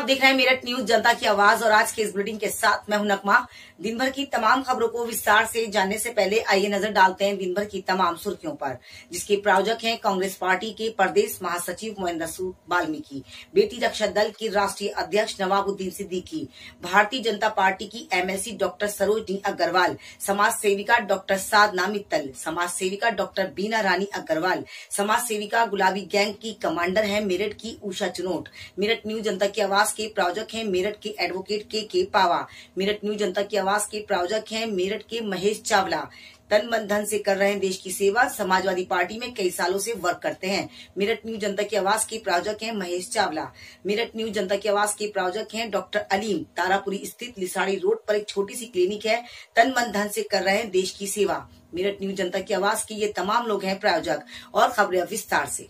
देख रहे हैं मेरठ न्यूज जनता की आवाज और आज के इस बुलेटिन के साथ मैं हूं नकमा। दिन भर की तमाम खबरों को विस्तार से जानने से पहले आइए नजर डालते हैं दिन भर की तमाम सुर्खियों पर, जिसके प्रायोजक हैं कांग्रेस पार्टी के प्रदेश महासचिव मोहिंदर वाल्मीकि, बेटी रक्षा दल की राष्ट्रीय अध्यक्ष नवाबुद्दीन सिद्दीकी, भारतीय जनता पार्टी की एमएलसी डॉक्टर सरोजनी अग्रवाल, समाज सेविका डॉक्टर साधना मित्तल, समाज सेविका डॉक्टर बीना रानी अग्रवाल, समाज सेविका गुलाबी गैंग की कमांडर है मेरठ की उषा चुनोट। मेरठ न्यूज जनता की आवाज के प्रायोजक हैं मेरठ के एडवोकेट के पावा। मेरठ न्यूज जनता की आवाज के प्रायोजक हैं मेरठ के महेश चावला। तन मन धन से कर रहे हैं देश की सेवा, समाजवादी पार्टी में कई सालों से वर्क करते हैं। मेरठ न्यूज जनता की आवाज के प्रायोजक हैं महेश चावला। मेरठ न्यूज जनता की आवाज के प्रायोजक हैं डॉक्टर अलीम। तारापुरी स्थित लिसाड़ी रोड पर एक छोटी सी क्लिनिक है, तन मन धन से कर रहे हैं देश की सेवा। मेरठ न्यूज जनता की आवाज के ये तमाम लोग हैं प्रायोजक। और खबरें विस्तार से।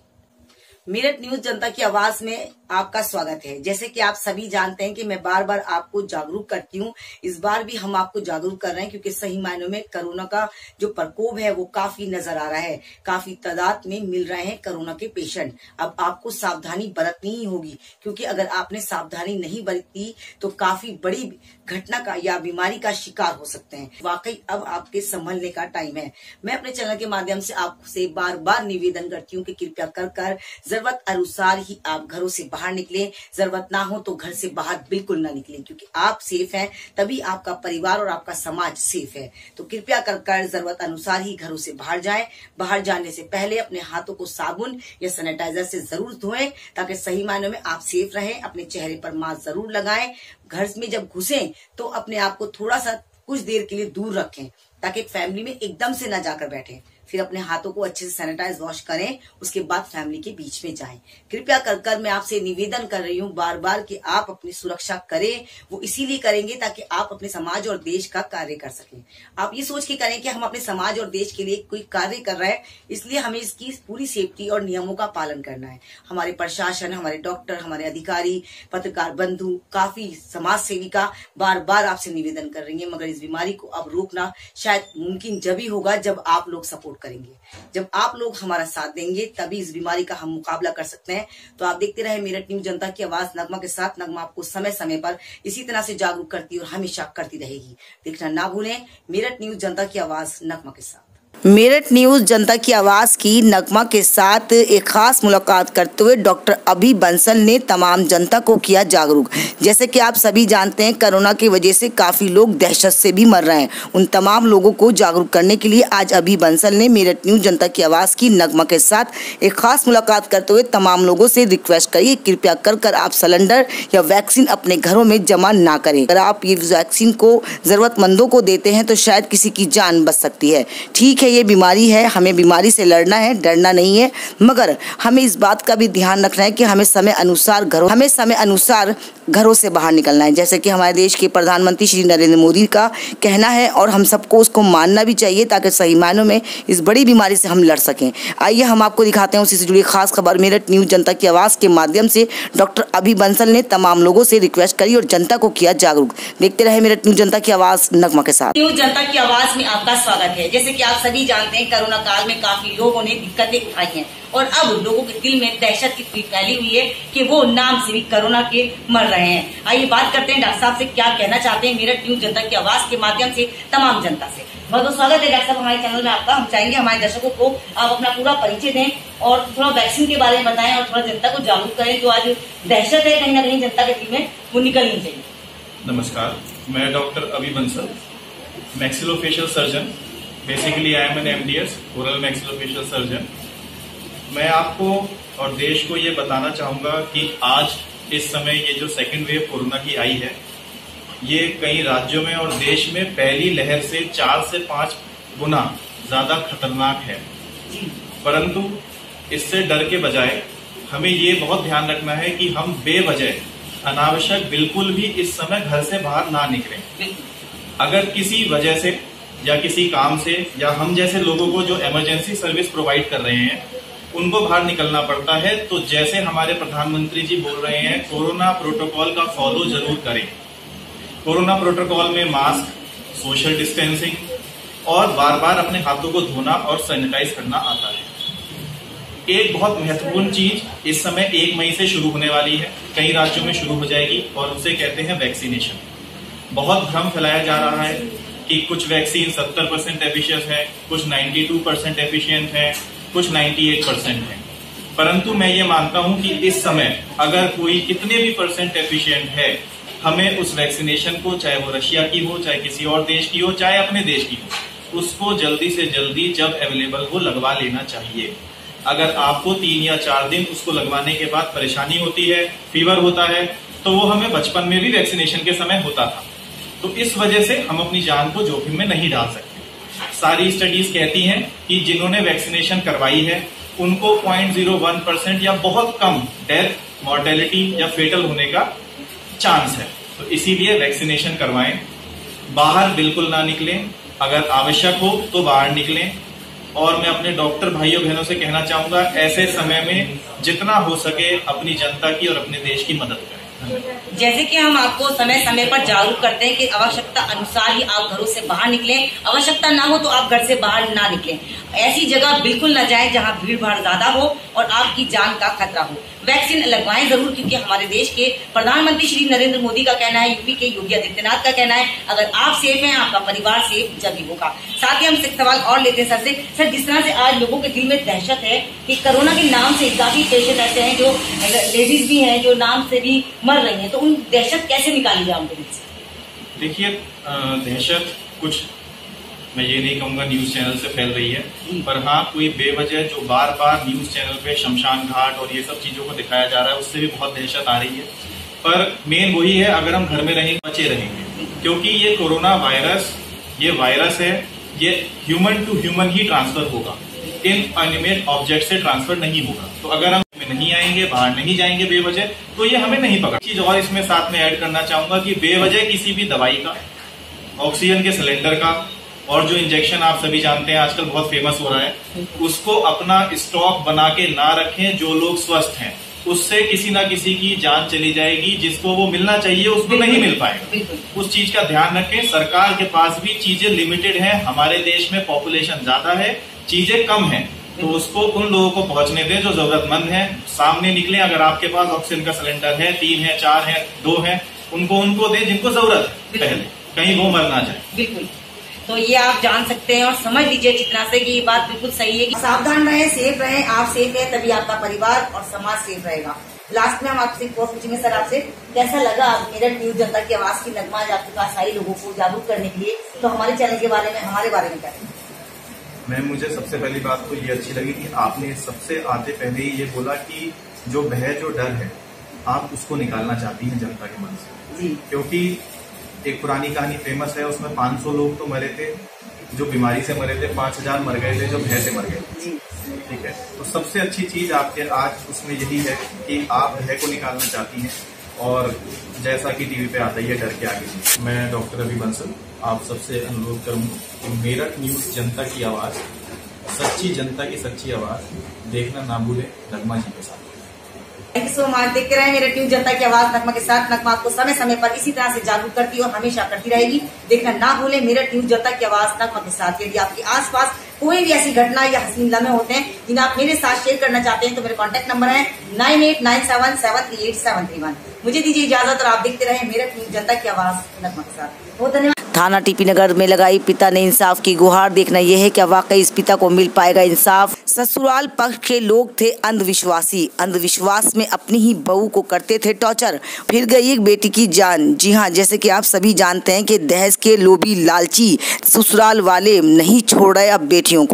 मेरठ न्यूज जनता की आवाज में आपका स्वागत है। जैसे कि आप सभी जानते हैं कि मैं बार बार आपको जागरूक करती हूँ, इस बार भी हम आपको जागरूक कर रहे हैं क्योंकि सही मायनों में कोरोना का जो प्रकोप है वो काफी नजर आ रहा है। काफी तादाद में मिल रहे हैं कोरोना के पेशेंट। अब आपको सावधानी बरतनी ही होगी, क्योंकि अगर आपने सावधानी नहीं बरती तो काफी बड़ी घटना का या बीमारी का शिकार हो सकते हैं। वाकई अब आपके संभलने का टाइम है। मैं अपने चैनल के माध्यम से आपसे बार बार निवेदन करती हूँ कि कृपया कर जरूरत अनुसार ही आप घरों से बाहर निकलें। जरूरत ना हो तो घर से बाहर बिल्कुल ना निकलें, क्योंकि आप सेफ हैं तभी आपका परिवार और आपका समाज सेफ है। तो कृपया कर जरूरत अनुसार ही घरों से बाहर जाएं। बाहर जाने से पहले अपने हाथों को साबुन या सैनिटाइजर से जरूर धोएं, ताकि सही मायनों में आप सेफ रहें। अपने चेहरे पर मास्क जरूर लगाएं। घर में जब घुसें तो अपने आप को थोड़ा सा कुछ देर के लिए दूर रखें, ताकि फैमिली में एकदम से न जाकर बैठें। फिर अपने हाथों को अच्छे से सैनिटाइज वॉश करें, उसके बाद फैमिली के बीच में जाएं। कृपया कर मैं आपसे निवेदन कर रही हूँ बार बार कि आप अपनी सुरक्षा करें। वो इसीलिए करेंगे ताकि आप अपने समाज और देश का कार्य कर सकें। आप ये सोच के करें कि हम अपने समाज और देश के लिए कोई कार्य कर रहे हैं, इसलिए हमें इसकी पूरी सेफ्टी और नियमों का पालन करना है। हमारे प्रशासन, हमारे डॉक्टर, हमारे अधिकारी, पत्रकार बंधु, काफी समाज सेविका बार बार आपसे निवेदन कर रही है, मगर इस बीमारी को अब रोकना शायद मुमकिन जब ही होगा जब आप लोग सपोर्ट करेंगे। जब आप लोग हमारा साथ देंगे तभी इस बीमारी का हम मुकाबला कर सकते हैं। तो आप देखते रहे मेरठ न्यूज जनता की आवाज नगमा के साथ। नगमा आपको समय समय पर इसी तरह से जागरूक करती है और हमेशा करती रहेगी। देखना ना भूलें मेरठ न्यूज जनता की आवाज नगमा के साथ। मेरठ न्यूज जनता की आवाज की नगमा के साथ एक खास मुलाकात करते हुए डॉक्टर अभी बंसल ने तमाम जनता को किया जागरूक। जैसे कि आप सभी जानते हैं कोरोना की वजह से काफी लोग दहशत से भी मर रहे हैं। उन तमाम लोगों को जागरूक करने के लिए आज अभी बंसल ने मेरठ न्यूज जनता की आवाज की नगमा के साथ एक खास मुलाकात करते हुए तमाम लोगों से रिक्वेस्ट करिए, कृपया कर आप सिलेंडर या वैक्सीन अपने घरों में जमा ना करें। अगर आप ये वैक्सीन को जरूरतमंदों को देते हैं तो शायद किसी की जान बच सकती है। ठीक है, ये बीमारी है, हमें बीमारी से लड़ना है, डरना नहीं है, मगर हमें इस बात का भी ध्यान रखना है कि हमें समय अनुसार घरों से बाहर निकलना है। जैसे कि हमारे देश के प्रधानमंत्री श्री नरेंद्र मोदी का कहना है और हम सबको उसको मानना भी चाहिए, ताकि सही मायनों में इस बड़ी बीमारी से हम लड़ सकें। आइए हम आपको दिखाते हैं उसी से जुड़ी खास खबर। मेरठ न्यूज जनता की आवाज के माध्यम से डॉक्टर अभी बंसल ने तमाम लोगों से रिक्वेस्ट करी और जनता को किया जागरूक। देखते रहे मेरठ न्यूज जनता की आवाज नगमा के साथ। न्यूज जनता की आवाज में आपका स्वागत है। जैसे कि आप सभी जानते हैं कोरोना काल में काफी लोगों ने दिक्कतें उठाई हैं और अब लोगों के दिल में दहशत इतनी फैली हुई है कि वो नाम से भी कोरोना के मर रहे हैं। आइए बात करते हैं डॉक्टर साहब से क्या कहना चाहते हैं मेरठ न्यूज जनता की आवाज के माध्यम से तमाम जनता से। बहुत बहुत स्वागत है डॉक्टर साहब हमारे चैनल में आपका। हम चाहेंगे हमारे दर्शकों को आप अपना पूरा परिचय दें और थोड़ा वैक्सीन के बारे में बताएं और थोड़ा जनता को जागरूक करें। जो आज दहशत है कहीं ना कहीं जनता के दिल में वो निकलनी चाहिए। नमस्कार, मैं doctor Abhi Bansal, maxillofacial surgeon. Basically I am an MDS, oral maxillofacial surgeon. मैं आपको और देश को ये बताना चाहूंगा कि आज इस समय ये जो सेकेंड वेव कोरोना की आई है, ये कई राज्यों में और देश में पहली लहर से 4 से 5 गुना ज्यादा खतरनाक है। परंतु इससे डर के बजाय हमें ये बहुत ध्यान रखना है कि हम बेवजह अनावश्यक बिल्कुल भी इस समय घर से बाहर ना निकलें। अगर किसी वजह से या किसी काम से या हम जैसे लोगों को जो इमरजेंसी सर्विस प्रोवाइड कर रहे हैं उनको बाहर निकलना पड़ता है, तो जैसे हमारे प्रधानमंत्री जी बोल रहे हैं, कोरोना प्रोटोकॉल का फॉलो जरूर करें। कोरोना प्रोटोकॉल में मास्क, सोशल डिस्टेंसिंग और बार बार अपने हाथों को धोना और सैनिटाइज करना आता है। एक बहुत महत्वपूर्ण चीज इस समय 1 मई से शुरू होने वाली है, कई राज्यों में शुरू हो जाएगी और उसे कहते हैं वैक्सीनेशन। बहुत भ्रम फैलाया जा रहा है कि कुछ वैक्सीन 70% एफिशिएंट है, कुछ 92% एफिशिएंट है, कुछ 98% है। परंतु मैं ये मानता हूं कि इस समय अगर कोई कितने भी % एफिशिएंट है, हमें उस वैक्सीनेशन को, चाहे वो रशिया की हो, चाहे किसी और देश की हो, चाहे अपने देश की हो, उसको जल्दी से जल्दी जब अवेलेबल हो लगवा लेना चाहिए। अगर आपको 3 या 4 दिन उसको लगवाने के बाद परेशानी होती है, फीवर होता है, तो वो हमें बचपन में भी वैक्सीनेशन के समय होता था। तो इस वजह से हम अपनी जान को जोखिम में नहीं डाल सकते। सारी स्टडीज कहती हैं कि जिन्होंने वैक्सीनेशन करवाई है उनको 0.01% या बहुत कम डेथ, मॉर्टेलिटी या फेटल होने का चांस है। तो इसीलिए वैक्सीनेशन करवाएं। बाहर बिल्कुल ना निकलें, अगर आवश्यक हो तो बाहर निकलें। और मैं अपने डॉक्टर भाइयों बहनों से कहना चाहूंगा, ऐसे समय में जितना हो सके अपनी जनता की और अपने देश की मदद करें। जैसे कि हम आपको समय समय पर जागरूक करते हैं कि आवश्यकता अनुसार ही आप घरों से बाहर निकलें, आवश्यकता ना हो तो आप घर से बाहर ना निकलें। ऐसी जगह बिल्कुल न जाएं जहां भीड़ भाड़ ज्यादा हो और आपकी जान का खतरा हो। वैक्सीन लगवाएं जरूर, क्योंकि हमारे देश के प्रधानमंत्री श्री नरेंद्र मोदी का कहना है, यूपी के योगी आदित्यनाथ का कहना है, अगर आप सेफ हैं आपका परिवार सेफ जब ही होगा। साथ ही हम एक सवाल और लेते हैं सर से। सर, जिस तरह से आज लोगों के दिल में दहशत है कि कोरोना के नाम से काफी पेशेंट ऐसे हैं जो लेडीज भी हैं जो नाम से भी मर रही हैं, तो उन दहशत कैसे निकाली जाए उनके दिल से? देखिए, दहशत कुछ मैं ये नहीं कहूंगा न्यूज चैनल से फैल रही है, पर हाँ कोई बेवजह जो बार बार न्यूज चैनल पे शमशान घाट और ये सब चीजों को दिखाया जा रहा है, उससे भी बहुत दहशत आ रही है। पर मेन वही है, अगर हम घर में रहेंगे बचे रहेंगे, क्योंकि ये कोरोना वायरस है, ये ह्यूमन टू ह्यूमन ही ट्रांसफर होगा, इनएनिमेट ऑब्जेक्ट से ट्रांसफर नहीं होगा। तो अगर हम नहीं आएंगे, बाहर नहीं जाएंगे बेवजह, तो ये हमें नहीं पकड़। चीज और इसमें साथ में ऐड करना चाहूंगा कि बेवजह किसी भी दवाई का, ऑक्सीजन के सिलेंडर का और जो इंजेक्शन आप सभी जानते हैं आजकल बहुत फेमस हो रहा है, उसको अपना स्टॉक बना के ना रखें। जो लोग स्वस्थ हैं उससे किसी ना किसी की जान चली जाएगी, जिसको वो मिलना चाहिए उसको नहीं मिल पाएगा। उस चीज का ध्यान रखें। सरकार के पास भी चीजें लिमिटेड हैं, हमारे देश में पॉपुलेशन ज्यादा है, चीजें कम है, तो उसको उन लोगों को पहुंचने दें जो जरूरतमंद है। सामने निकले, अगर आपके पास ऑक्सीजन का सिलेंडर है, 3 है, 4 है, 2 है, उनको दें जिनको जरूरत है, पहले कहीं वो मर ना जाए। बिल्कुल, तो ये आप जान सकते हैं और समझ लीजिए चित्रा से कि ये बात बिल्कुल सही है कि सावधान रहें, सेफ रहें। आप सेफ हैं तभी आपका परिवार और समाज सेफ रहेगा। लास्ट में हम आपसे एक और पूछेंगे सर, आपसे कैसा लगा आप मेरठ न्यूज जनता की आवाज की नगमा आज आपके पास आई लोगों को जागरूक करने के लिए, तो हमारे चैनल के बारे में, हमारे बारे में क्या कहेंगे? मुझे सबसे पहली बात तो ये अच्छी लगी कि आपने सबसे आते पहले ही ये बोला कि जो भय, जो डर है, आप उसको निकालना चाहती हैं जनता के मन से। क्योंकि एक पुरानी कहानी फेमस है, उसमें 500 लोग तो मरे थे जो बीमारी से मरे थे, 5000 मर गए थे जो भय से मर गए। ठीक है, तो सबसे अच्छी चीज आपके आज उसमें यही है कि आप भय को निकालना चाहती हैं, और जैसा कि टीवी पे आता ही है, डर के आगे। मैं डॉक्टर अभी बंसल आप सबसे अनुरोध करूंगा कि मेरठ न्यूज जनता की आवाज, सच्ची जनता की सच्ची आवाज देखना ना भूलें, नगमा जी के साथ। Thank you so much. देखते रहे मेरठ न्यूज जनता की आवाज नगमा के साथ। नगमा आपको समय समय पर इसी तरह से जागरूक करती है और हमेशा करती रहेगी। देखना ना भूलें मेरठ न्यूज जनता की आवाज नगमा के साथ। यदि आपके आसपास कोई भी ऐसी घटना या हसीन लम्हे होते हैं जिन्हें आप मेरे साथ शेयर करना चाहते हैं, तो मेरे कॉन्टैक्ट नंबर है 9897738731। मुझे दीजिए इजाजत और आप देखते रहे मेरठ न्यूज जनता की आवाज नगमा के साथ। बहुत धन्यवाद। थाना टीपी नगर में लगाई पिता ने इंसाफ की गुहार। देखना यह है क्या वाकई इस पिता को मिल पाएगा इंसाफ। ससुराल पक्ष के लोग थे अंधविश्वासी, अंधविश्वास में अपनी ही बहू को करते थे टॉर्चर, फिर गई एक बेटी की जान। जी हाँ, जैसे कि आप सभी जानते हैं कि दहेज के लोभी लालची ससुराल वाले नहीं छोड़ रहे अब बेटियों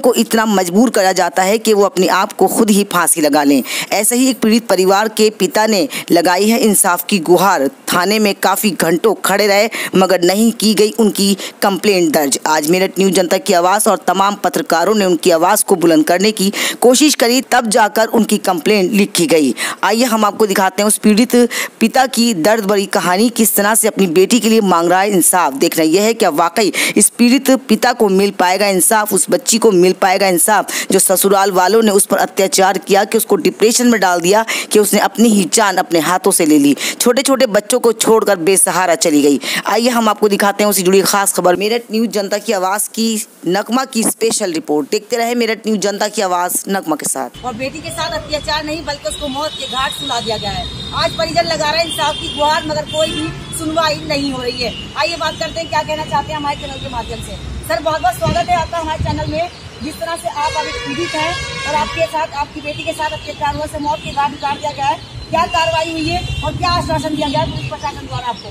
को इतना मजबूर करा जाता है कि वो अपने आप को खुद ही फांसी लगा लें। ऐसे ही एक पीड़ित परिवार के पिता ने लगाई है इंसाफ की गुहार। थाने में काफी घंटों खड़े रहे मगर नहीं की गई उनकी कंप्लेंट दर्ज। आज मेरठ न्यूज जनता की आवाज और तमाम पत्रकारों ने उनकी आवाज को बुलंद करने की कोशिश करी, तब जाकर उनकी कंप्लेंट लिखी गई। आइए हम आपको दिखाते हैं उस पीड़ित पिता की दर्द भरी कहानी, किस तरह से अपनी बेटी के लिए मांग रहा है इंसाफ। देखना यह है क्या वाकई इस पीड़ित पिता को मिल पाएगा इंसाफ, उस बच्ची को मिल पाएगा इंसाफ जो ससुराल वालों ने उस पर अत्याचार किया, कि उसको डिप्रेशन में डाल दिया, कि उसने अपनी ही जान अपने हाथों से ले ली, छोटे छोटे बच्चों को छोड़कर बेसहारा चली गई। आइए हम आपको दिखाते हैं उससे जुड़ी खास खबर। मेरठ न्यूज जनता की आवाज की नगमा की स्पेशल रिपोर्ट। देखते रहे मेरठ न्यूज, जनता की आवाज नगमा के साथ। और बेटी के साथ अत्याचार नहीं बल्कि उसको मौत के घाट सुला दिया गया है। आज परिजन लगा रहे हैं इंसाफ की गुहार, मगर कोई भी सुनवाई नहीं हो रही है। आइए बात करते हैं क्या कहना चाहते हैं हमारे चैनल के माध्यम से। सर, बहुत बहुत स्वागत है आपका हमारे चैनल में। जिस तरह से आप अभी पीड़ित हैं और आपके साथ आपकी बेटी के साथ अत्याचार हुआ से मौत के घाट उतार दिया गया है, क्या कार्रवाई हुई है और क्या आश्वासन दिया गया पुलिस प्रशासन द्वारा आपको?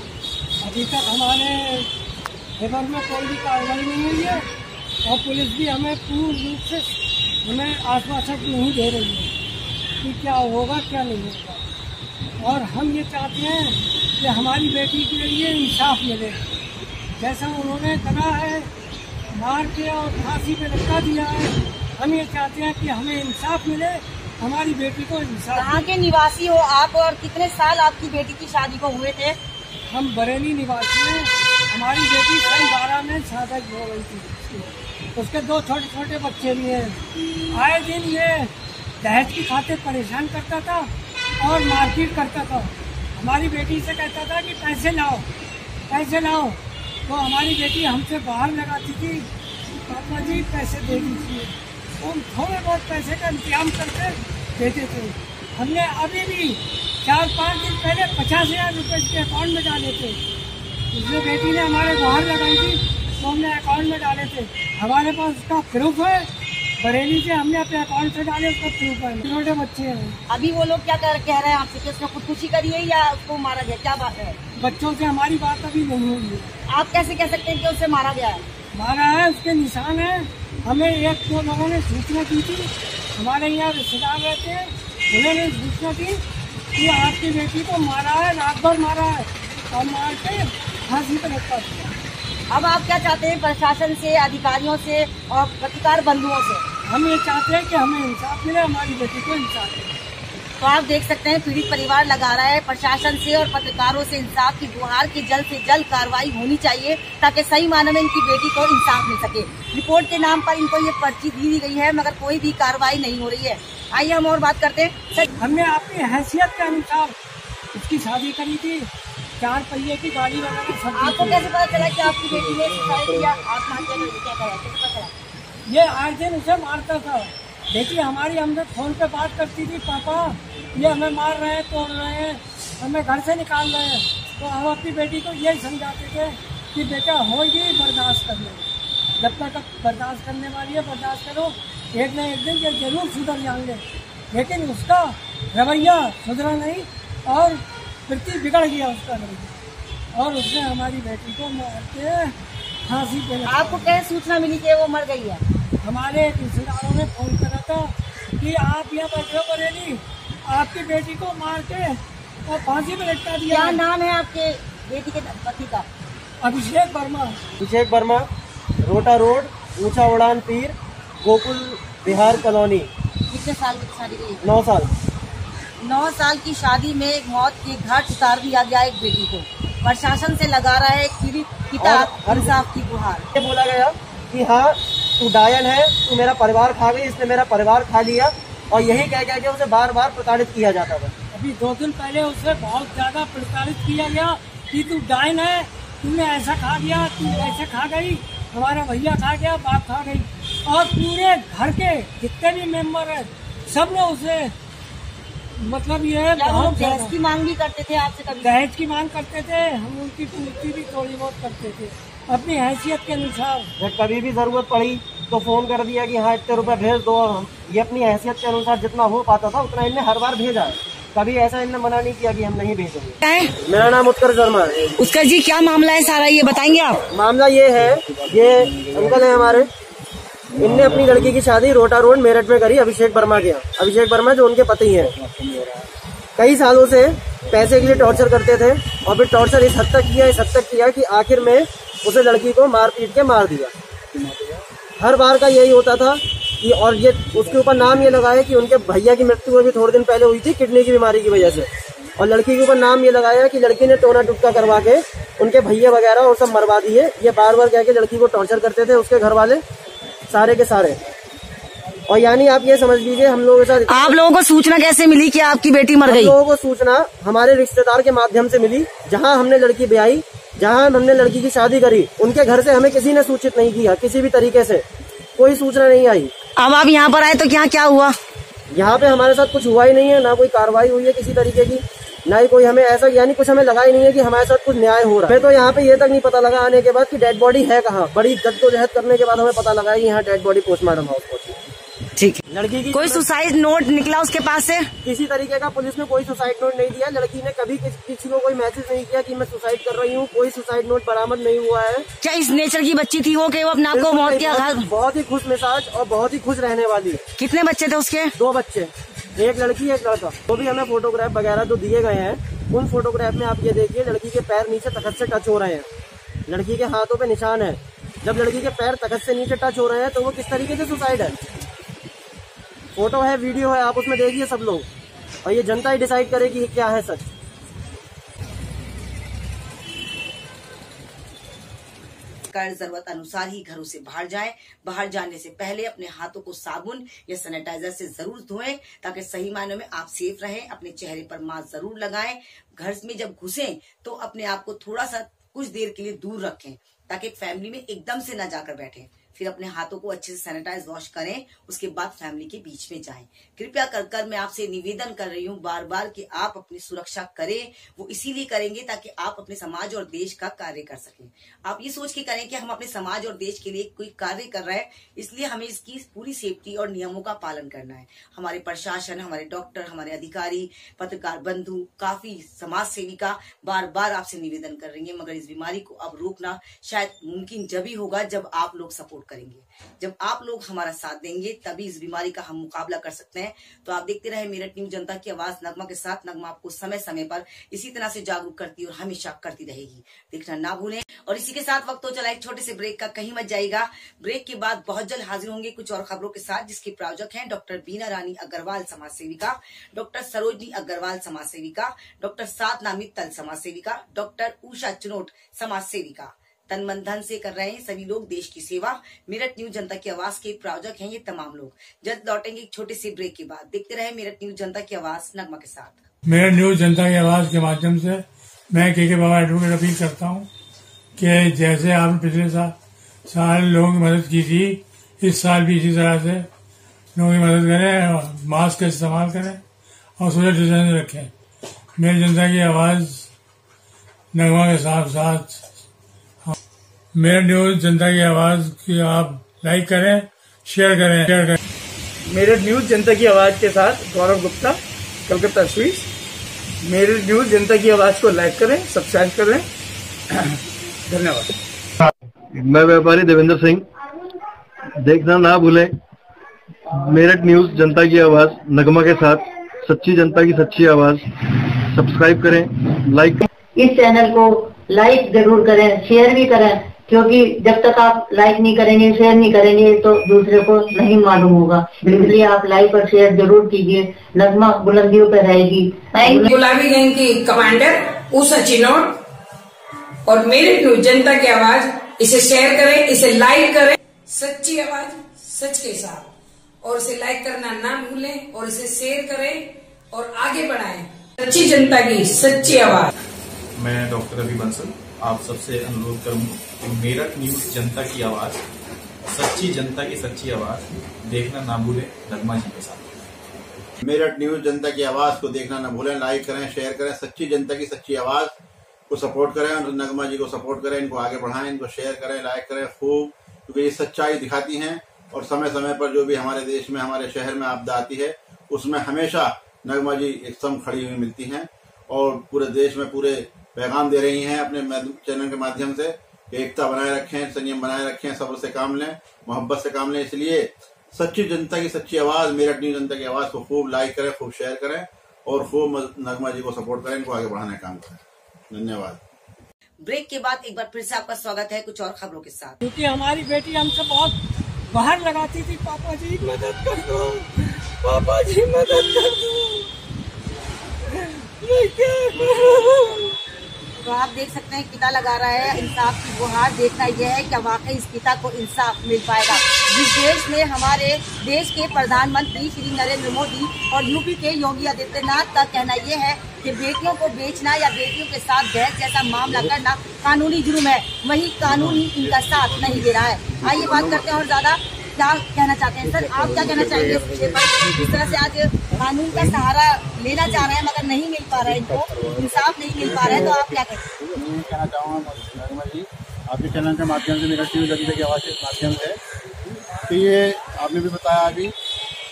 अभी तक हमारे फेवर में कोई भी कार्रवाई नहीं हुई है और पुलिस भी हमें पूर्ण रूप से हमें आश्वासन नहीं दे रही है कि क्या होगा क्या नहीं होगा। और हम ये चाहते हैं कि हमारी बेटी के लिए इंसाफ मिले। जैसा उन्होंने करा है, मार के और फांसी पे लटका दिया है, हम ये चाहते हैं कि हमें इंसाफ मिले, हमारी बेटी को इंसाफ। कहाँ के निवासी हो आप और कितने साल आपकी बेटी की शादी को हुए थे? हम बरेली निवासी हैं। हमारी बेटी सन 12 में शादी हो गई थी। उसके 2 छोटे छोटे बच्चे भी हैं। आए दिन ये दहेज की खातिर परेशान करता था और मारपीट करता था। हमारी बेटी से कहता था कि पैसे लाओ पैसे लाओ, तो हमारी बेटी हमसे बाहर लगाती थी, पापा जी पैसे दे दीजिए। हम थोड़े बहुत पैसे का इंतजाम करके देते थे। हमने अभी भी 4-5 दिन पहले 50,000 रुपये इसके अकाउंट में डाले थे। इसलिए बेटी ने हमारे बाहर लगाई थी तो हमने अकाउंट में डाले थे। हमारे पास उसका प्रूफ है, बरेली से हमने अपने अकाउंट से डाले, उसका प्रूफ है। छोटे बच्चे हैं। अभी वो लोग क्या कह रहे हैं आपसे कि उसने खुदकुशी करी है या उसको मारा गया, क्या बात है? बच्चों से हमारी बात अभी नहीं हुई है। आप कैसे कह सकते हैं कि उसे मारा गया है? मारा है, उसके निशान है। हमें 1-2 लोगों ने सूचना दी थी, हमारे यहाँ रिश्तेदार रहते हैं, उन्होंने सूचना दी कि आपकी बेटी को मारा है, रात भर मारा है और मार के फांसी पर लटका दिया। अब आप क्या चाहते हैं प्रशासन से, अधिकारियों से और पत्रकार बंधुओं से? हम ये चाहते हैं कि हमें इंसाफ मिले, हमारी बेटी को इंसाफ मिले। तो आप देख सकते हैं पीड़ित परिवार लगा रहा है प्रशासन से और पत्रकारों से इंसाफ की गुहार की जल्द से जल्द कार्रवाई होनी चाहिए ताकि सही मायने में इनकी बेटी को इंसाफ मिल सके। रिपोर्ट के नाम पर इनको ये पर्ची दी गई है मगर कोई भी कार्रवाई नहीं हो रही है। आइए हम और बात करते हैं। सर, हमने अपनी हैसियत के अनुसार उसकी शादी करी थी, 4 पहिए की गाड़ी वगैरह सब। आपको कैसे पता चला कि आपकी बेटी ने सुसाइड किया, आत्महत्या कर क्या करा, कैसे पता चला? ये आए दिन उसे मारता था। देखिए हमारी हमसे फोन पे बात करती थी, पापा ये हमें मार रहे हैं, तोड़ रहे हैं, हमें घर से निकाल रहे हैं। तो हम अपनी बेटी को यही समझाते थे कि बेटा होगी, बर्दाश्त कर लो, जब तक अब बर्दाश्त करने वाली है बर्दाश्त करो, एक न एक दिन ये जरूर सुधर जाएंगे। लेकिन उसका रवैया सुधरा नहीं और प्रति बिगड़ गया उसका रवैया, और उसने हमारी बेटी को मार के फांसी पे। आपको कैसे सूचना मिली कि वो मर गई है? हमारे रिश्तेदारों ने फोन करा था कि आप यहाँ बैठे हो बरेली, आपकी बेटी को मार के और फांसी पे लटका दिया। क्या नाम है आपके बेटी के पति का? अभिषेक वर्मा। अभिषेक वर्मा, रोटा रोड, ऊंचा उड़ान पीर, गोकुल बिहार कॉलोनी। कितने साल की शादी की? 9 साल। 9 साल की शादी में एक मौत के घाट उतार दिया गया एक बेटी को। प्रशासन से लगा रहा है पिता इंसाफ की गुहार। ये बोला गया कि हाँ तू डायन है, तू मेरा परिवार खा गई, इसने मेरा परिवार खा लिया, और यही कह के उसे बार बार प्रताड़ित किया जाता था। अभी 2 दिन पहले उसे बहुत ज्यादा प्रताड़ित किया गया कि तू डायन है, तूने ऐसा खा लिया, तू ऐसे खा गई, हमारा भैया खा गया, बाप खा गई, और पूरे घर के जितने भी मेंबर हैं सब लोग उसे मतलब ये बहुत दहेज की मांग भी करते थे आपसे? कभी दहेज की मांग करते थे, हम उनकी पूर्ति भी थोड़ी बहुत करते थे अपनी हैसियत के अनुसार। जब कभी भी जरूरत पड़ी तो फोन कर दिया कि हाँ इतने रुपए भेज दो, और ये अपनी हैसियत के अनुसार जितना हो पाता था उतना इनने हर बार भेजा है। कभी ऐसा इनने मना नहीं किया कि हम नहीं भेजेंगे। मेरा नाम उत्कर्ष वर्मा है। उत्कर्ष जी, क्या मामला है सारा, ये बताएंगे आप? मामला ये है, ये अंकल है हमारे, इनने अपनी लड़की की शादी रोटा रोड मेरठ में करी अभिषेक वर्मा के यहाँ। अभिषेक वर्मा जो उनके पति हैं, कई सालों से पैसे के लिए टॉर्चर करते थे और फिर टॉर्चर इस हद तक किया कि आखिर में उसे लड़की को मार पीट के मार दिया। हर बार का यही होता था कि, और ये उसके ऊपर नाम ये लगाया कि उनके भैया की मृत्यु अभी थोड़े दिन पहले हुई थी किडनी की बीमारी की वजह से, और लड़की के ऊपर नाम ये लगाया कि लड़की ने टोना टुटका करवा के उनके भैया वगैरह और सब मरवा दिए। ये बार बार कह के लड़की को टॉर्चर करते थे उसके घर वाले सारे के सारे। और यानी आप ये समझ लीजिए हम लोगों के साथ। आप लोगों को सूचना कैसे मिली कि आपकी बेटी मर गई? हम लोगों को सूचना हमारे रिश्तेदार के माध्यम से मिली, जहां हमने लड़की ब्याही जहाँ हमने लड़की की शादी करी उनके घर से हमें किसी ने सूचित नहीं किया, किसी भी तरीके से कोई सूचना नहीं आई। अब आप यहाँ पर आए तो क्या हुआ? यहाँ पे हमारे साथ कुछ हुआ ही नहीं है, ना कोई कार्रवाई हुई है किसी तरीके की, ना ही कोई हमें ऐसा यानी कुछ हमें लगा ही नहीं है कि हमारे साथ कुछ न्याय हो रहा है। हमें तो यहाँ पे ये तक नहीं पता लगा आने के बाद कि डेड बॉडी है कहाँ। बड़ी जद्दोजहद करने के बाद हमें पता लगा कि यहाँ डेड बॉडी पोस्टमार्टम हाउस पहुंची। ठीक है। लड़की की कोई सुसाइड नोट निकला उसके पास से? किसी तरीके का पुलिस ने कोई सुसाइड नोट नहीं दिया। लड़की ने कभी किसी को कोई मैसेज नहीं किया कि मैं सुसाइड कर रही हूँ। कोई सुसाइड नोट बरामद नहीं हुआ है। क्या इस नेचर की बच्ची थी वो कि वो अपने आप को मौत के आघात? बहुत ही खुश मिजाज और बहुत ही खुश रहने वाली। कितने बच्चे थे उसके? 2 बच्चे, एक लड़की एक लड़का। वो भी हमें फोटोग्राफ वगैरह जो दिए गए हैं, उन फोटोग्राफ में आप ये देखिए लड़की के पैर नीचे तखत से टच हो रहे हैं, लड़की के हाथों पे निशान है। जब लड़की के पैर तखत से नीचे टच हो रहे हैं तो वो किस तरीके से सुसाइड है? फोटो है, वीडियो है, आप उसमें देखिए सब लोग, और ये जनता ही डिसाइड करेगी क्या है सच। कर जरूरत अनुसार ही घरों से बाहर जाएं। बाहर जाने से पहले अपने हाथों को साबुन या सैनिटाइजर से जरूर धोएं ताकि सही मायनों में आप सेफ रहें। अपने चेहरे पर मास्क जरूर लगाएं। घर में जब घुसें तो अपने आप को थोड़ा सा कुछ देर के लिए दूर रखें ताकि फैमिली में एकदम से न जाकर बैठें। फिर अपने हाथों को अच्छे से सैनिटाइज वॉश करें, उसके बाद फैमिली के बीच में जाएं। कृपया कर मैं आपसे निवेदन कर रही हूँ बार बार कि आप अपनी सुरक्षा करें। वो इसीलिए करेंगे ताकि आप अपने समाज और देश का कार्य कर सकें। आप ये सोच के करें कि हम अपने समाज और देश के लिए कोई कार्य कर रहे हैं, इसलिए हमें इसकी पूरी सेफ्टी और नियमों का पालन करना है। हमारे प्रशासन, हमारे डॉक्टर, हमारे अधिकारी, पत्रकार बंधु, काफी समाज सेविका बार बार आपसे निवेदन कर रही है, मगर इस बीमारी को अब रोकना शायद मुमकिन जब ही होगा जब आप लोग सपोर्ट करेंगे। जब आप लोग हमारा साथ देंगे तभी इस बीमारी का हम मुकाबला कर सकते हैं। तो आप देखते रहे मेरठ न्यूज, जनता की आवाज नगमा के साथ। नगमा आपको समय समय पर इसी तरह से जागरूक करती और हमेशा करती रहेगी। देखना ना भूलें। और इसी के साथ वक्त हो चला एक छोटे से ब्रेक का, कहीं मत जाइएगा। ब्रेक के बाद बहुत जल्द हाजिर होंगे कुछ और खबरों के साथ, जिसके प्रायोजक हैं डॉक्टर बीना रानी अग्रवाल समाज सेविका, डॉक्टर सरोजनी अग्रवाल समाज सेविका, डॉक्टर साधना मित्तल समाज सेविका, डॉक्टर उषा चुनोट समाज सेविका। तन मन धन से कर रहे हैं सभी लोग देश की सेवा। मेरठ न्यूज, जनता की आवाज के प्रायोजक हैं ये तमाम लोग। जल्द लौटेंगे एक छोटे से ब्रेक के बाद। देखते रहे मेरठ न्यूज, जनता की आवाज नगमा के साथ। मेरठ न्यूज, जनता की आवाज के माध्यम से मैं के बाबा एडवोकेट अपील करता हूँ कि जैसे आपने पिछले साल लोगों की मदद की थी, इस साल भी इसी तरह से लोगों की मदद करें, मास्क का इस्तेमाल करें और सोशल डिस्टेंस रखें। मेरी जनता की आवाज नगमा के साथ मेरठ न्यूज, जनता की आवाज की आप लाइक करें, शेयर करें। मेरठ न्यूज, जनता की आवाज के साथ गौरव गुप्ता, कलकत्ता स्वीट्स। मेरठ न्यूज, जनता की आवाज को लाइक करें, सब्सक्राइब करें। धन्यवाद। मैं व्यापारी देवेंद्र सिंह। देखना ना भूलें मेरठ न्यूज, जनता की आवाज नगमा के साथ, सच्ची जनता की सच्ची आवाज। सब्सक्राइब करें, लाइक। इस चैनल को लाइक जरूर करें, शेयर भी करें, क्योंकि जब तक आप लाइक नहीं करेंगे, शेयर नहीं करेंगे तो दूसरे को नहीं मालूम होगा। इसलिए आप लाइक और शेयर जरूर कीजिए। नगमा बुलंदियों पर रहेगी। गुलाबी गैंग की कमांडर उषा चिनोट और मेरठ न्यूज, जनता की आवाज, इसे शेयर करें, इसे लाइक करें। सच्ची आवाज सच के साथ, और इसे लाइक करना ना भूलें और इसे शेयर करें और आगे बढ़ाएं। सच्ची जनता की सच्ची आवाज। मैं डॉक्टर अभी बंसल आप सबसे अनुरोध करूंगा कि मेरठ न्यूज, जनता की आवाज, सच्ची जनता की सच्ची आवाज देखना ना भूलें नगमा जी के साथ। मेरठ न्यूज, जनता की आवाज को देखना ना भूलें, लाइक करें, शेयर करें। सच्ची जनता की सच्ची आवाज को सपोर्ट करें और नगमा जी को सपोर्ट करें। इनको आगे बढ़ाएं, इनको शेयर करें, लाइक करें खूब, क्योंकि ये सच्चाई दिखाती हैं। और समय समय पर जो भी हमारे देश में, हमारे शहर में आपदा आती है, उसमें हमेशा नगमा जी एकदम खड़ी हुई मिलती हैं और पूरे देश में पूरे पैगाम दे रही हैं अपने चैनल के माध्यम से। एकता बनाए रखें, संयम बनाए रखें, सब्र से काम लें, मोहब्बत से काम लें। इसलिए सच्ची जनता की सच्ची आवाज, मेरठ न्यूज, जनता की आवाज को खूब लाइक करें, खूब शेयर करें और खूब नगमा जी को सपोर्ट करें, इनको आगे बढ़ाने का काम करें। धन्यवाद। ब्रेक के बाद एक बार फिर से आपका स्वागत है कुछ और खबरों के साथ। क्योंकि हमारी बेटी हमसे बहुत बाहर लगाती थी, पापा जी मदद कर दो, पापा जी मदद कर दो, मैं क्या करूं? तो आप देख सकते हैं पिता लगा रहा है इंसाफ की गुहार। देखना यह है कि वाकई इस पिता को इंसाफ मिल पाएगा। जिस देश में हमारे देश के प्रधानमंत्री श्री नरेंद्र मोदी और यूपी के योगी आदित्यनाथ का कहना यह है कि बेटियों को बेचना या बेटियों के साथ दहेज जैसा मामला करना कानूनी जुर्म है, वही कानूनी इनका साथ नहीं दे रहा है। आइए बात करते हैं और ज्यादा क्या कहना चाहते हैं। सर, आप क्या कहना चाहेंगे इस विषय पर? जिस तरह से आज कानून का सहारा लेना चाह रहे हैं मगर नहीं मिल पा रहा है, इनको इंसाफ नहीं मिल पा रहा है, तो आप क्या कहेंगे? मैं कहना चाहूँगा नगमा जी, आपके चैनल के माध्यम से, मेरा टीवी जनता की आवाज़ के माध्यम से, कि ये आपने भी बताया अभी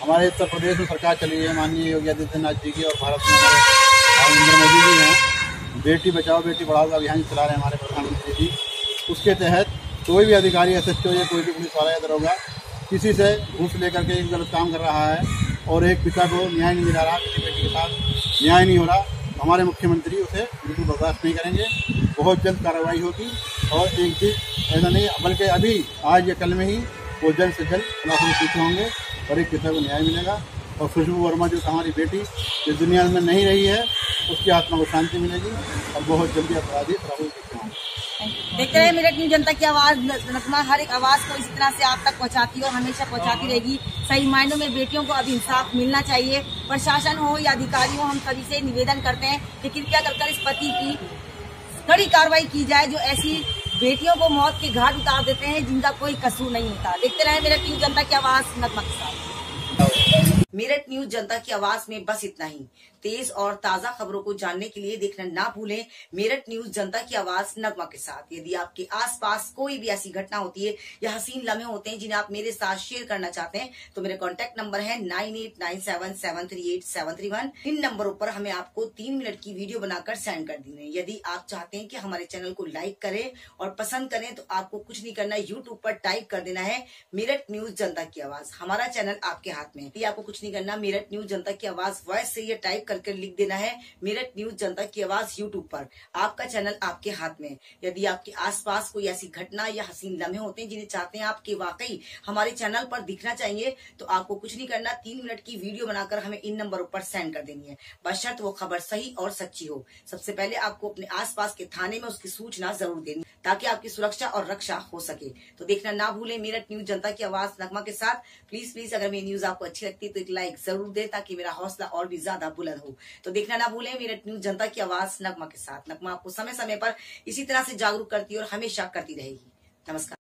हमारे उत्तर प्रदेश में सरकार चली है माननीय योगी आदित्यनाथ जी की, और भारत में हमारे नरेंद्र मोदी जी हैं, बेटी बचाओ बेटी पढ़ाओ का अभियान चला रहे हैं हमारे प्रधानमंत्री जी। उसके तहत कोई भी अधिकारी SHO या कोई भी पुलिस वाला या दरोगा किसी से घूस लेकर के एक गलत काम कर रहा है और एक पिता को न्याय नहीं मिला रहा, किसी बेटी के साथ न्याय नहीं हो रहा, तो हमारे मुख्यमंत्री उसे बिल्कुल बर्दाश्त नहीं करेंगे। बहुत जल्द कार्रवाई होगी और एक दिन ऐसा नहीं बल्कि अभी आज या कल में ही वो जल्द से जल्द खिलाफ में पीछे होंगे और एक पिता को न्याय मिलेगा। और खुशबू वर्मा जो हमारी बेटी जो दुनिया में नहीं रही है, उसकी आत्मा को शांति मिलेगी और बहुत जल्दी अपराधी पीछे होंगे। देखते रहे मेरठ न्यूज जनता की आवाज। नगमा हर एक आवाज को इसी तरह से आप तक पहुंचाती है और हमेशा पहुंचाती रहेगी। सही मायनों में बेटियों को अब इंसाफ मिलना चाहिए। प्रशासन हो या अधिकारी हो, हम सभी से निवेदन करते हैं कि कृपया कर इस पति की कड़ी कार्रवाई की जाए जो ऐसी बेटियों को मौत के घाट उतार देते हैं जिनका कोई कसूर नहीं होता। देखते रहे मेरठ न्यूज जनता की आवाज, नगमा के साथ। मेरठ न्यूज जनता की आवाज में बस इतना ही। तेज और ताजा खबरों को जानने के लिए देखना ना भूलें मेरठ न्यूज जनता की आवाज, नगमा के साथ। यदि आपके आसपास कोई भी ऐसी घटना होती है या हसीन लम्हे होते हैं जिन्हें आप मेरे साथ शेयर करना चाहते हैं तो मेरे कॉन्टैक्ट नंबर है 9897738731। इन नंबरों पर हमें आपको 3 मिनट की वीडियो बनाकर सेंड कर देना है। यदि आप चाहते हैं कि हमारे चैनल को लाइक करें और पसंद करें तो आपको कुछ नहीं करना, यूट्यूब पर टाइप कर देना है मेरठ न्यूज जनता की आवाज। हमारा चैनल आपके हाथ में। यदि आपको कुछ नहीं करना, मेरठ न्यूज जनता की आवाज वॉइस से ये टाइप करके लिख देना है मेरठ न्यूज जनता की आवाज यूट्यूब पर। आपका चैनल आपके हाथ में। यदि आपके आसपास कोई ऐसी घटना या हसीन लम्हे होते हैं जिन्हें चाहते हैं आपके वाकई हमारे चैनल पर दिखना चाहिए तो आपको कुछ नहीं करना, 3 मिनट की वीडियो बनाकर हमें इन नंबरों पर सेंड कर देनी है, बशर्त वो खबर सही और सच्ची हो। सबसे पहले आपको अपने आसपास के थाने में उसकी सूचना जरूर देनी ताकि आपकी सुरक्षा और रक्षा हो सके। तो देखना ना भूलें मेरठ न्यूज जनता की आवाज, नगमा के साथ। प्लीज अगर मेरी न्यूज आपको अच्छी लगती है तो एक लाइक जरूर दे ताकि मेरा हौसला और भी ज्यादा बुलंद हो। तो देखना ना भूलें मेरठ न्यूज जनता की आवाज, नगमा के साथ। नगमा आपको समय समय पर इसी तरह से जागरूक करती है और हमेशा करती रहेगी। नमस्कार।